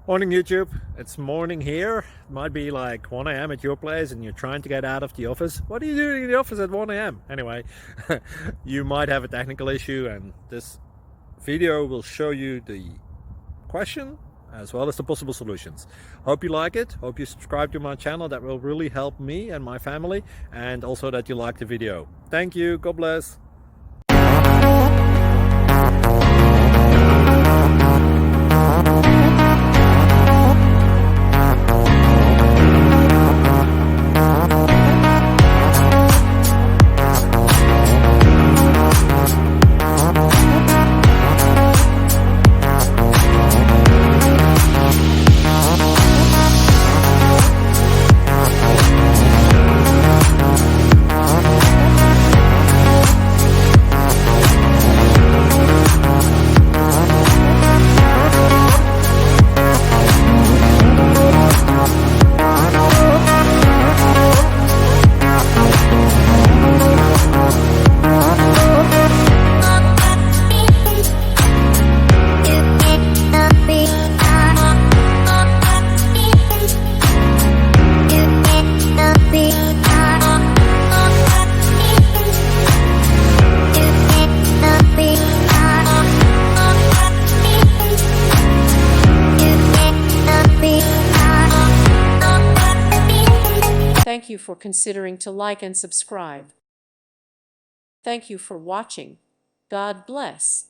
Morning YouTube, it's morning here. It might be like 1 a.m. at your place and you're trying to get out of the office. What are you doing in the office at 1 a.m.? Anyway, you might have a technical issue and this video will show you the question as well as the possible solutions. Hope you like it, hope you subscribe to my channel. That will really help me and my family, and also that you like the video. Thank you, God bless. Thank you for considering to like and subscribe. Thank you for watching. God bless.